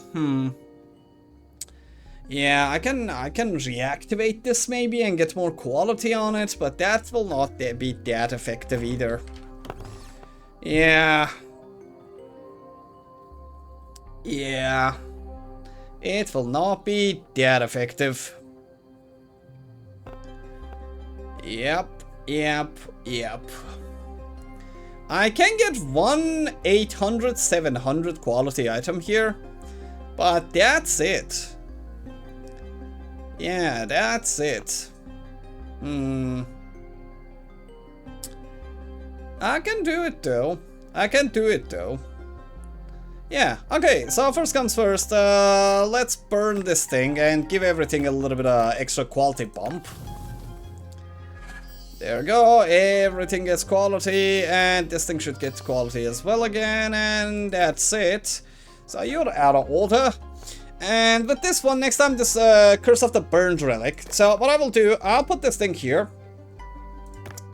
I can reactivate this maybe and get more quality on it, but that will not be that effective either. Yeah. Yeah. It will not be that effective. Yep. I can get one 800, 700 quality item here, but that's it. Yeah, that's it. I can do it though. Yeah, okay, so first comes first, let's burn this thing and give everything a little bit of extra quality bump. There we go, everything gets quality, and this thing should get quality as well again, and that's it. So you're out of order. And with this one, next time, this Curse of the Burned Relic. So what I will do, I'll put this thing here.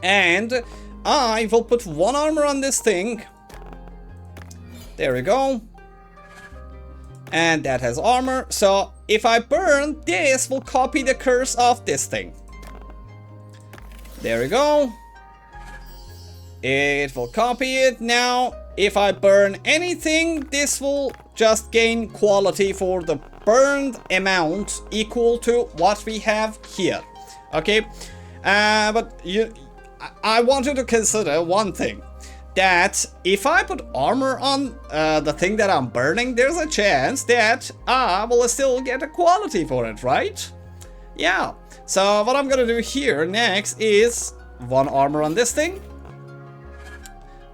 And I will put 1 armor on this thing. There we go. And that has armor. So if I burn, this will copy the curse of this thing. There we go. It will copy it. Now, if I burn anything, this will just gain quality for the burned amount equal to what we have here. Okay? But I want you to consider one thing. That if I put armor on the thing that I'm burning, there's a chance that I will still get a quality for it, right? Yeah. So what I'm gonna do here next is 1 armor on this thing.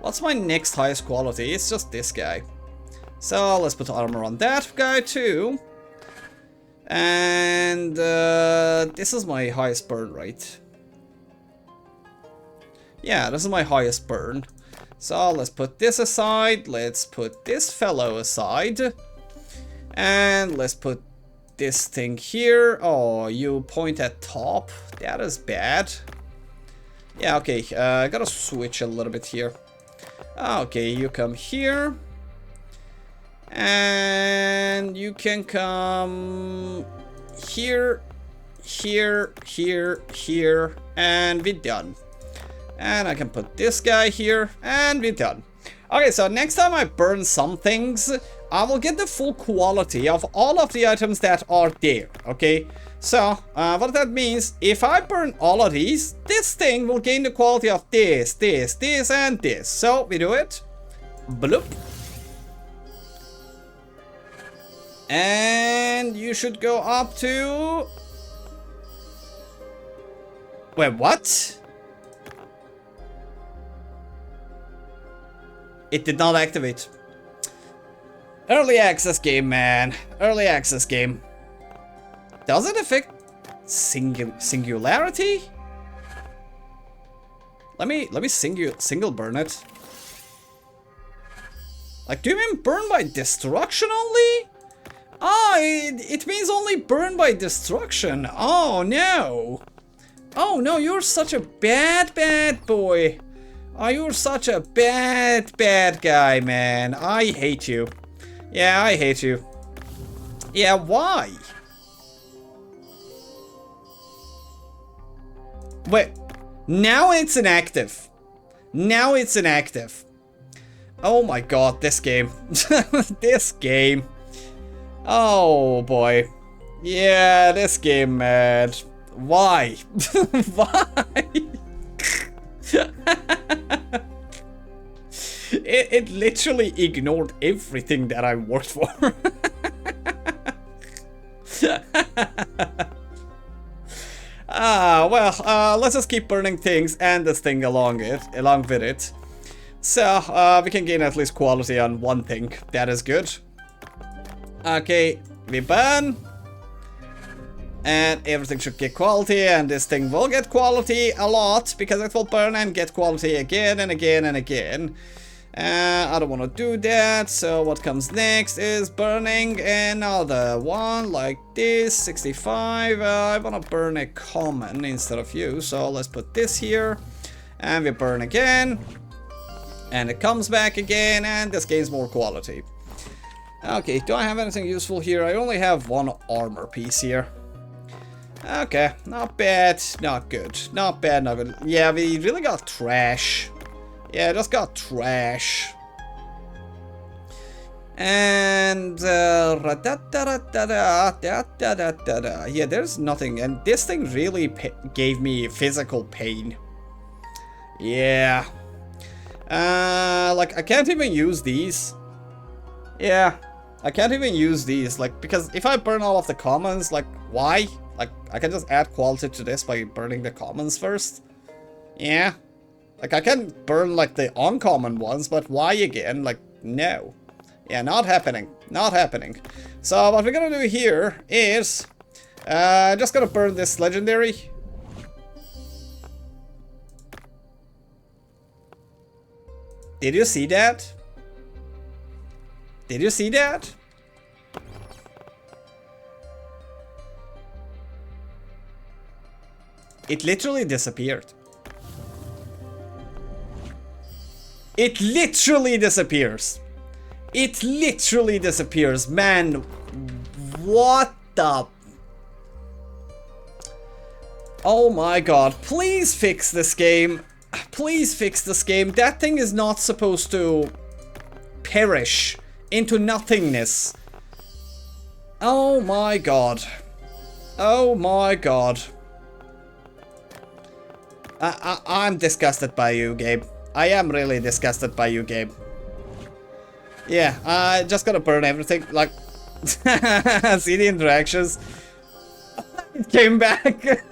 What's my next highest quality? It's just this guy. So let's put armor on that guy too. And this is my highest burn, right? Yeah, this is my highest burn. So let's put this aside, let's put this fellow aside, and let's put this thing here. Oh, you point at top, that is bad. Yeah, okay, I gotta switch a little bit here. Okay, you come here, and you can come here, here, here, here, and we're done. And I can put this guy here, and we're done. Okay, so next time I burn some things, I will get the full quality of all of the items that are there, okay? So, what that means, if I burn all of these, this thing will gain the quality of this, this, this, and this. So, we do it. Bloop. And you should go up to... Wait, what? It did not activate. Early access game, man. Early access game. Does it affect singularity? Let me single burn it. Like, do you mean burn by destruction only? Oh, it means only burn by destruction. Oh, no. Oh, no, you're such a bad, bad boy. Oh, you're such a bad, bad guy, man. I hate you. Yeah, I hate you. Yeah, why? Wait, now it's inactive. Now it's inactive. Oh my god, this game. This game. Oh boy. Yeah, this game, man. Why? Why? It literally ignored everything that I worked for. Well, let's just keep burning things and this thing along with it. So, we can gain at least quality on one thing. That is good. Okay, we burn. And everything should get quality, and this thing will get quality a lot, because it will burn and get quality again and again and again. I don't want to do that, so what comes next is burning another one like this, 65. I want to burn a common instead of you, so let's put this here. And we burn again. And it comes back again, and this gains more quality. Okay, do I have anything useful here? I only have one armor piece here. Okay, not bad, not good. Not bad, not good. Yeah, we really got trash. Yeah, just got trash. And yeah, there's nothing, and this thing really gave me physical pain. Yeah. Like I can't even use these. Yeah, I can't even use these, like, because if I burn all of the commons, like, why? Like, I can just add quality to this by burning the commons first. Yeah. Like, I can burn, like, the uncommon ones, but why again? Like, no. Yeah, not happening. Not happening. So, what we're gonna do here is... just gonna burn this legendary. Did you see that? Did you see that? It literally disappeared. It literally disappears. It literally disappears. Man, what the... Oh my god. Please fix this game. Please fix this game. That thing is not supposed to perish into nothingness. Oh my god. Oh my god. I'm disgusted by you, Gabe. I am really disgusted by you, Gabe. Yeah, I just gotta burn everything. Like, see the interactions? It came back.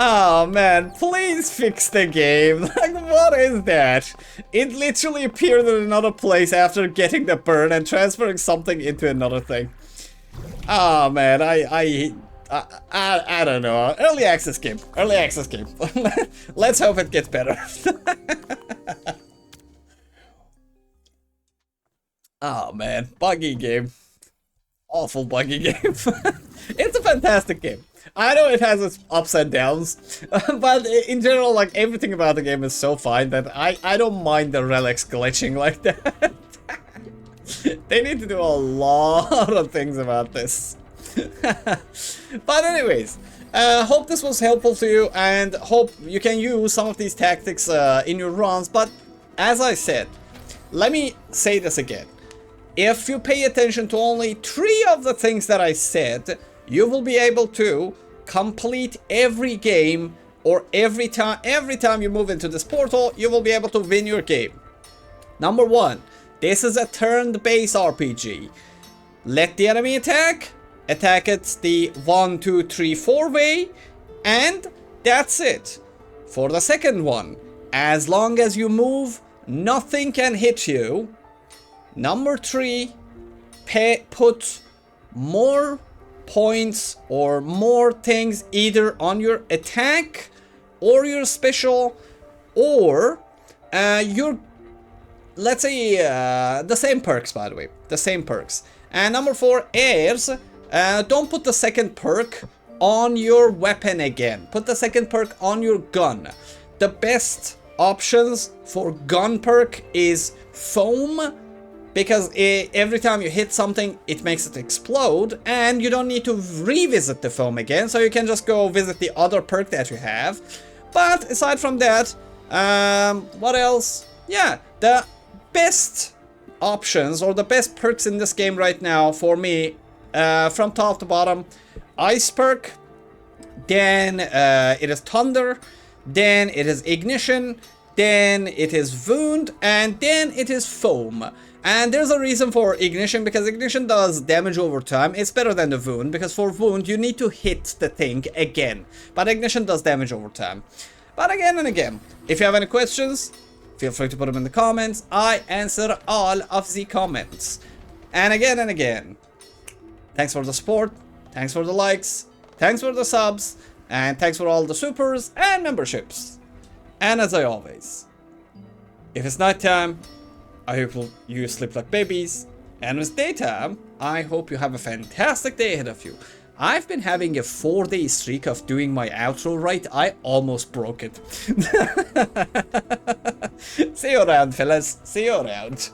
Oh man, please fix the game. Like, what is that? It literally appeared in another place after getting the burn and transferring something into another thing. Oh man, I don't know. Early access game. Early access game. Let's hope it gets better. Oh man, buggy game. Awful buggy game. It's a fantastic game. I know it has its ups and downs, but in general, like, everything about the game is so fine that I don't mind the relics glitching like that. They need to do a lot of things about this. But anyways, hope this was helpful to you, and hope you can use some of these tactics in your runs. But as I said, let me say this again. If you pay attention to only 3 of the things that I said, you will be able to complete every game, or every time you move into this portal, you will be able to win your game. Number 1, this is a turn-based RPG. Let the enemy attack it the 1, 2, 3, 4 way, and that's it. For the second one, as long as you move, nothing can hit you. Number 3, put more points or more things either on your attack or your special, or your let's say, the same perks, by the way. The same perks. And number 4 is, don't put the second perk on your weapon again. Put the second perk on your gun. The best options for gun perk is foam, because every time you hit something, it makes it explode, and you don't need to revisit the foam again, so you can just go visit the other perk that you have. But aside from that, what else? Yeah, the best options, or the best perks in this game right now for me, from top to bottom: ice perk, then it is thunder, then it is ignition, then it is wound, and then it is foam. And there's a reason for ignition, because ignition does damage over time. It's better than the wound, because for wound you need to hit the thing again, but ignition does damage over time. But again and again, if you have any questions, feel free to put them in the comments. I answer all of the comments. And again, thanks for the support, thanks for the likes, thanks for the subs, and thanks for all the supers and memberships. And as I always, if it's nighttime, I hope you sleep like babies, and if it's daytime, I hope you have a fantastic day ahead of you. I've been having a 4-day streak of doing my outro right. I almost broke it. See you around, fellas. See you around.